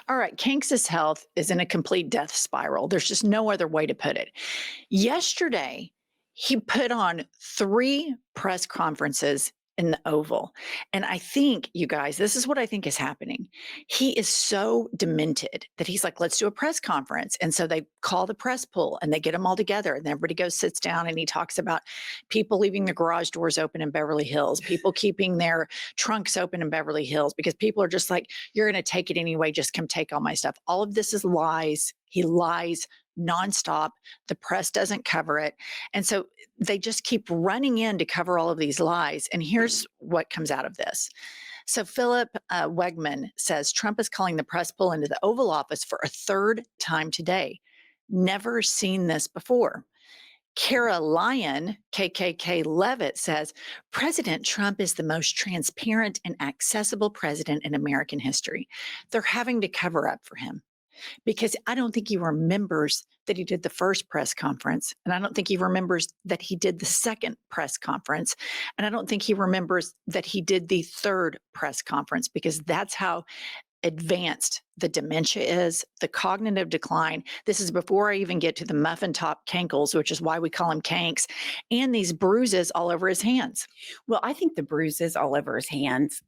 All right, Kinks's health is in a complete death spiral. There's just no other way to put it. Yesterday, he put on 3 press conferences in the Oval. And I think, you guys, this is what I think is happening. He is so demented that he's like, let's do a press conference. And so they call the press pool and they get them all together. And everybody goes, sits down, and he talks about people leaving their garage doors open in Beverly Hills, people keeping their trunks open in Beverly Hills because people are just like, you're going to take it anyway. Just come take all my stuff. All of this is lies. He lies nonstop. The press doesn't cover it. And so they just keep running in to cover all of these lies. And here's what comes out of this. So Philip Wegman says Trump is calling the press pool into the Oval Office for a third time today. Never seen this before. Kara Lyon, KKK Levitt, says President Trump is the most transparent and accessible president in American history. They're having to cover up for him because I don't think he remembers that he did the first press conference. And I don't think he remembers that he did the second press conference. And I don't think he remembers that he did the third press conference because that's how advanced the dementia is, the cognitive decline. This is before I even get to the muffin top cankles, which is why we call him Kanks, and these bruises all over his hands. Well, I think the bruises all over his hands,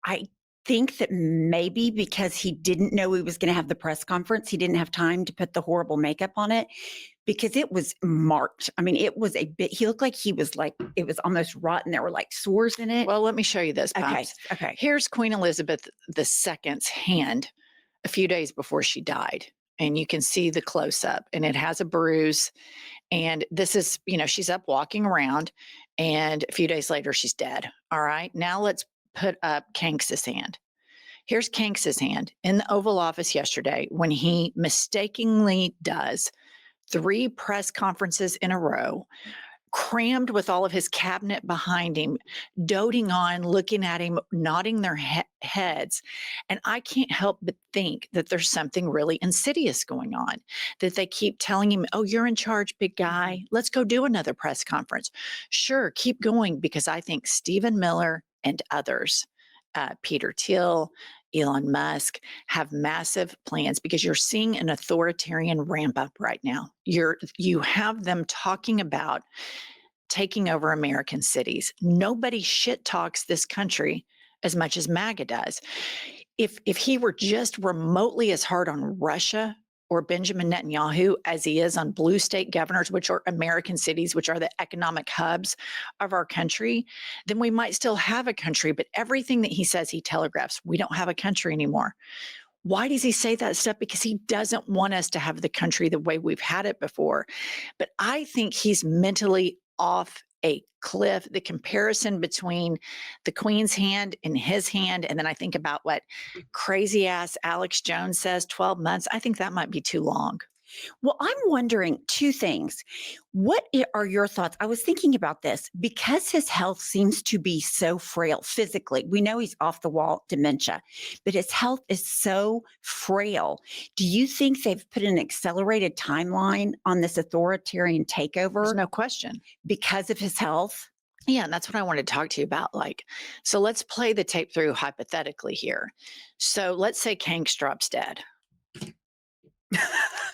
I think that maybe because he didn't know he was going to have the press conference, he didn't have time to put the horrible makeup on it because it was marked. I mean, it was a bit, he looked like he was like, it was almost rotten. There were like sores in it. Well, let me show you this, Okay. Pops. Okay. Here's Queen Elizabeth II's hand a few days before she died. And you can see the close up, and it has a bruise. And this is, she's up walking around, and a few days later, she's dead. All right. Now let's put up Kanks's hand. Here's Kanks's hand in the Oval Office yesterday when he mistakenly does 3 press conferences in a row, crammed with all of his cabinet behind him, doting on, looking at him, nodding their heads. And I can't help but think that there's something really insidious going on, that they keep telling him, oh, you're in charge, big guy. Let's go do another press conference. Sure, keep going, because I think Stephen Miller and others, Peter Thiel, Elon Musk, have massive plans because you're seeing an authoritarian ramp up right now. You have them talking about taking over American cities. Nobody shit talks this country as much as MAGA does. If he were just remotely as hard on Russia or Benjamin Netanyahu as he is on blue state governors, which are American cities, which are the economic hubs of our country, then we might still have a country. But everything that he says, he telegraphs, we don't have a country anymore. Why does he say that stuff? Because he doesn't want us to have the country the way we've had it before. But I think he's mentally off a cliff. The comparison between the Queen's hand and his hand, and then I think about what crazy ass Alex Jones says, 12 months. I think that might be too long. Well, I'm wondering 2 things. What are your thoughts? I was thinking about this because his health seems to be so frail physically. We know he's off the wall dementia, but his health is so frail. Do you think they've put an accelerated timeline on this authoritarian takeover? There's no question. Because of his health? Yeah, and that's what I wanted to talk to you about. So let's play the tape through hypothetically here. So let's say Kanks drops dead.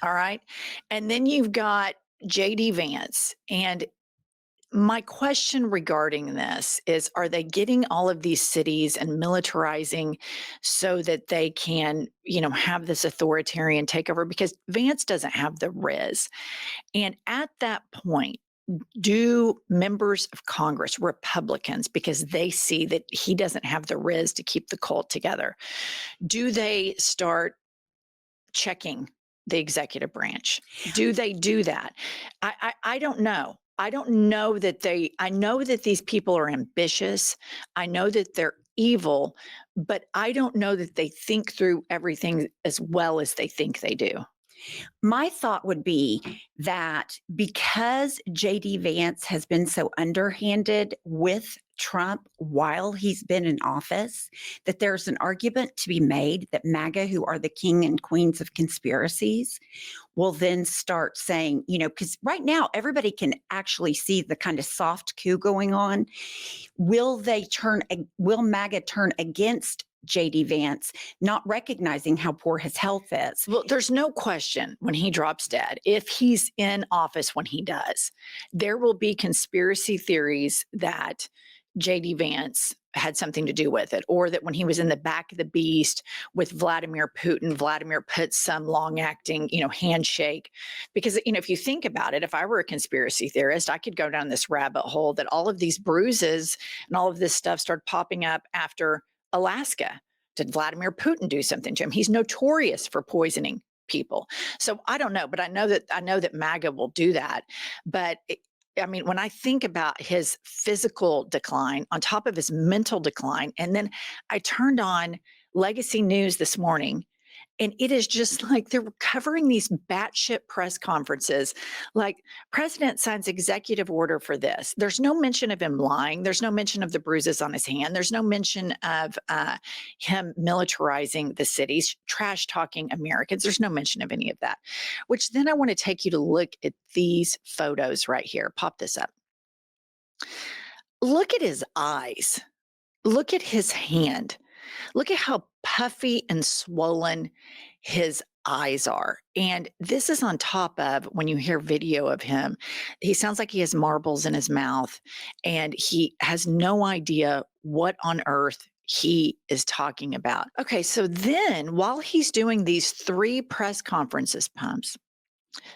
All right. And then you've got JD Vance. And my question regarding this is, are they getting all of these cities and militarizing so that they can, have this authoritarian takeover? Because Vance doesn't have the riz. And at that point, do members of Congress, Republicans, because they see that he doesn't have the riz to keep the cult together, do they start checking the executive branch? Do they do that? I don't know. I don't know that I know that these people are ambitious. I know that they're evil, but I don't know that they think through everything as well as they think they do. My thought would be that because JD Vance has been so underhanded with Trump while he's been in office, that there's an argument to be made that MAGA, who are the king and queens of conspiracies, will then start saying, because right now everybody can actually see the kind of soft coup going on. Will MAGA turn against JD Vance, not recognizing how poor his health is. Well, there's no question when he drops dead, if he's in office when he does, there will be conspiracy theories that JD Vance had something to do with it, or that when he was in the back of the beast with Vladimir Putin, Vladimir put some long acting, handshake. Because, if you think about it, if I were a conspiracy theorist, I could go down this rabbit hole that all of these bruises and all of this stuff started popping up after Alaska. Did Vladimir Putin do something to him? He's notorious for poisoning people. So I don't know, but I know that MAGA will do that. But I mean, when I think about his physical decline on top of his mental decline, and then I turned on Legacy News this morning, and it is just like they're covering these batshit press conferences. Like, president signs executive order for this. There's no mention of him lying. There's no mention of the bruises on his hand. There's no mention of him militarizing the cities, trash talking Americans. There's no mention of any of that. Which then I want to take you to look at these photos right here. Pop this up. Look at his eyes. Look at his hand. Look at how puffy and swollen his eyes are. And this is on top of when you hear video of him, he sounds like he has marbles in his mouth and he has no idea what on earth he is talking about. Okay, so then while he's doing these 3 press conferences, Pumps,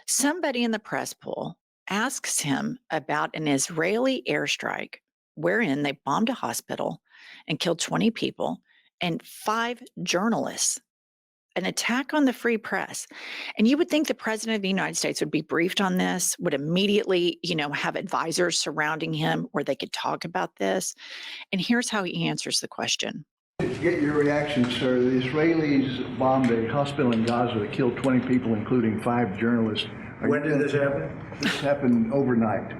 somebody in the press pool asks him about an Israeli airstrike wherein they bombed a hospital and killed 20 people and 5 journalists, an attack on the free press. And you would think the president of the United States would be briefed on this, would immediately, have advisors surrounding him where they could talk about this. And here's how he answers the question. Get your reaction, sir. The Israelis bombed a hospital in Gaza that killed 20 people, including 5 journalists. When did this happen? This happened overnight,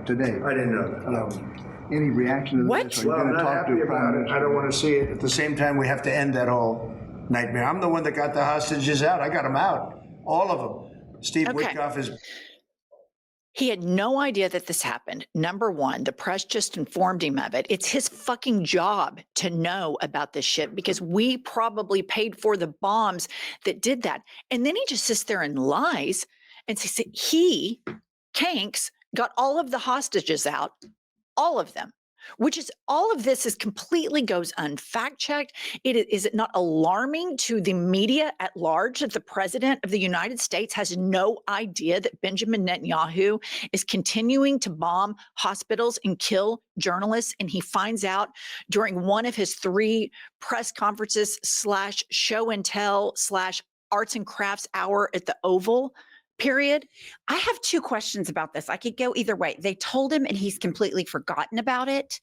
today. I didn't know that. Any reaction to What? this? Are you Well, I'm going to not talk to happy the Prime about it. Minister? I don't want to see it. At the same time, we have to end that whole nightmare. I'm the one that got the hostages out. I got them out. All of them. Steve Okay. Witkoff is... He had no idea that this happened. Number one, the press just informed him of it. It's his fucking job to know about this shit because we probably paid for the bombs that did that. And then he just sits there and lies and says that he, Kanks, got all of the hostages out, all of them. Which is all of this is completely goes unfact checked. Is it not alarming to the media at large that the president of the United States has no idea that Benjamin Netanyahu is continuing to bomb hospitals and kill journalists? And he finds out during one of his 3 press conferences / show and tell / arts and crafts hour at the Oval period. I have 2 questions about this. I could go either way. They told him and he's completely forgotten about it,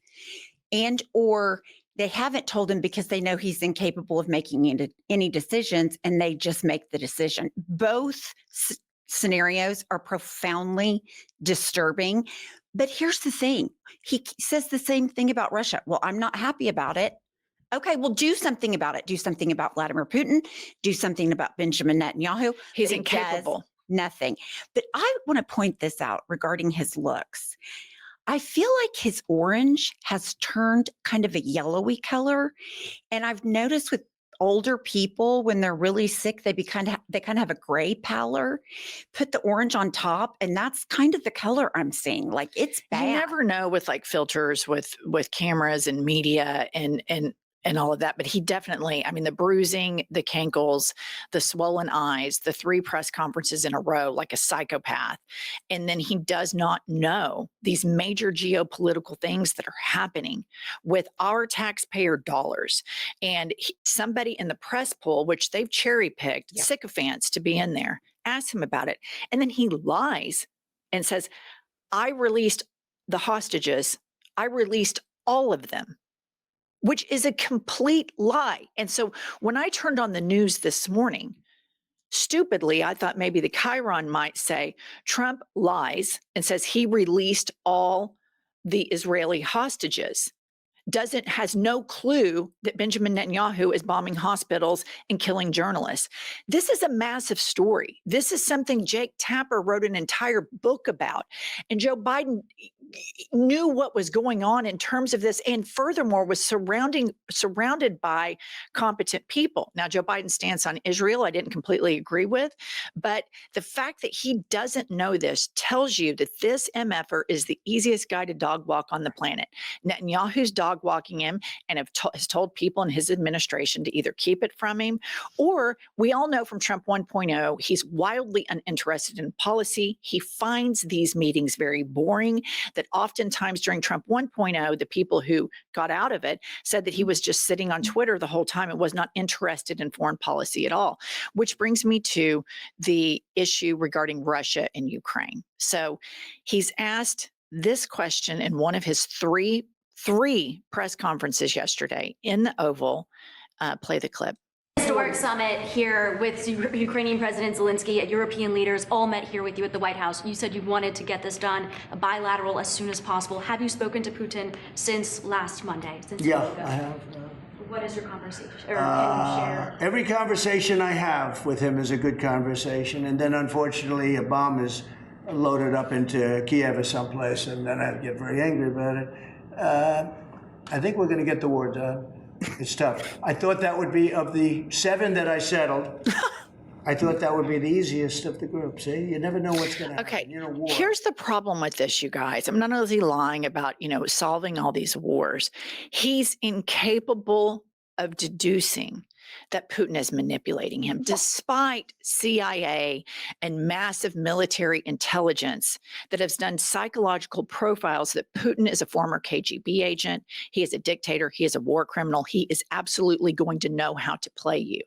and or they haven't told him because they know he's incapable of making any decisions and they just make the decision. Both scenarios are profoundly disturbing. But here's the thing. He says the same thing about Russia. Well, I'm not happy about it. Okay, well, do something about it. Do something about Vladimir Putin. Do something about Benjamin Netanyahu. He's But he does incapable. nothing. But I want to point this out regarding his looks. I feel like his orange has turned kind of a yellowy color. And I've noticed with older people when they're really sick, they kind of have a gray pallor. Put the orange on top, and that's kind of the color I'm seeing. Like, it's bad. You never know with like filters with cameras and media and all of that. But he definitely, I mean, the bruising, the cankles, the swollen eyes, the 3 press conferences in a row, like a psychopath. And then he does not know these major geopolitical things that are happening with our taxpayer dollars. And somebody in the press pool, which they've cherry picked, sycophants to be in there, ask him about it. And then he lies and says, I released the hostages. I released all of them, which is a complete lie. And so when I turned on the news this morning, stupidly, I thought maybe the Chiron might say Trump lies and says he released all the Israeli hostages. Has no clue that Benjamin Netanyahu is bombing hospitals and killing journalists. This is a massive story. This is something Jake Tapper wrote an entire book about. And Joe Biden knew what was going on in terms of this, and furthermore was surrounded by competent people. Now, Joe Biden's stance on Israel, I didn't completely agree with, but the fact that he doesn't know this tells you that this MFer is the easiest guy to dog walk on the planet. Netanyahu's dog walking him and has told people in his administration to either keep it from him, or we all know from Trump 1.0, he's wildly uninterested in policy. He finds these meetings very boring, that oftentimes during Trump 1.0, the people who got out of it said that he was just sitting on Twitter the whole time and was not interested in foreign policy at all, which brings me to the issue regarding Russia and Ukraine. So he's asked this question in one of his three press conferences yesterday in the Oval. Play the clip. Historic summit here with Ukrainian President Zelensky, European leaders all met here with you at the White House. You said you wanted to get this done bilateral as soon as possible. Have you spoken to Putin since last Monday? Yeah, I have. What is your conversation? Or can you share? Every conversation I have with him is a good conversation, and then unfortunately a bomb is loaded up into Kiev or someplace, and then I get very angry about it. I think we're going to get the war done. It's tough. I thought that would be, of the 7 that I settled, I thought that would be the easiest of the group. See, you never know what's going to happen. Okay, You know, war. here's the problem with this, you guys. I'm not only lying about, solving all these wars. He's incapable of deducing that Putin is manipulating him, despite CIA and massive military intelligence that has done psychological profiles that Putin is a former KGB agent. He is a dictator. He is a war criminal. He is absolutely going to know how to play you.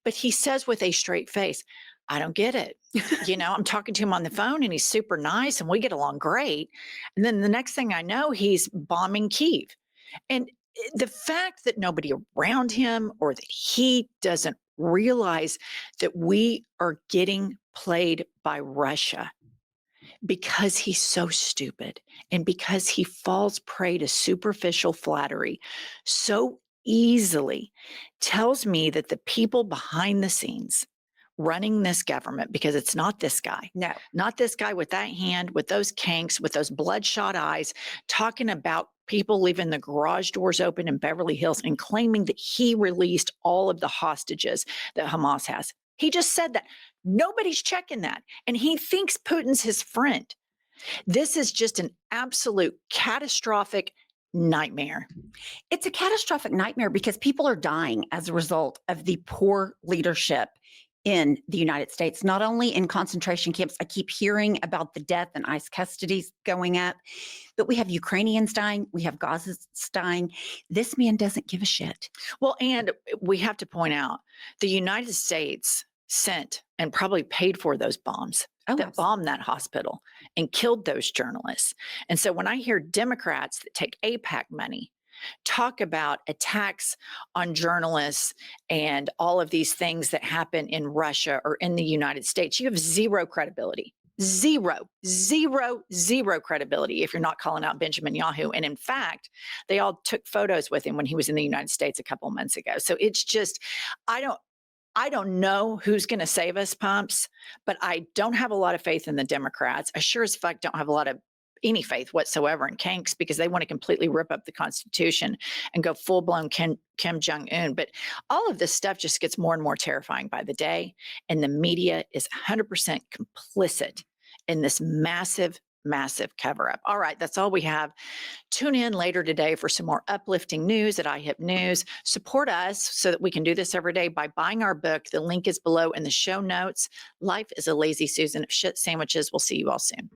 But he says with a straight face, I don't get it. I'm talking to him on the phone and he's super nice and we get along great. And then the next thing I know, he's bombing Kyiv. And the fact that nobody around him or that he doesn't realize that we are getting played by Russia because he's so stupid and because he falls prey to superficial flattery so easily tells me that the people behind the scenes running this government, because it's not this guy. No. Not this guy with that hand, with those kinks, with those bloodshot eyes, talking about people leaving the garage doors open in Beverly Hills and claiming that he released all of the hostages that Hamas has. He just said that. Nobody's checking that. And he thinks Putin's his friend. This is just an absolute catastrophic nightmare. It's a catastrophic nightmare because people are dying as a result of the poor leadership in the United States, not only in concentration camps. I keep hearing about the death and ICE custodies going up, but we have Ukrainians dying. We have Gazans dying. This man doesn't give a shit. Well, and we have to point out the United States sent and probably paid for those bombs that bombed that hospital and killed those journalists. And so when I hear Democrats that take AIPAC money talk about attacks on journalists and all of these things that happen in Russia or in the United States, you have zero credibility. Zero credibility if you're not calling out Benjamin Yahoo. And in fact, they all took photos with him when he was in the United States a couple of months ago. So it's just, I don't know who's going to save us, Pumps, but I don't have a lot of faith in the Democrats. I sure as fuck don't have a lot of any faith whatsoever in Kanks, because they want to completely rip up the Constitution and go full-blown Kim Jong-un. But all of this stuff just gets more and more terrifying by the day. And the media is 100% complicit in this massive cover-up. All right, that's all we have. Tune in later today for some more uplifting news at IHIP News. Support us so that we can do this every day by buying our book. The link is below in the show notes. Life is a Lazy Susan of Shit Sandwiches. We'll see you all soon.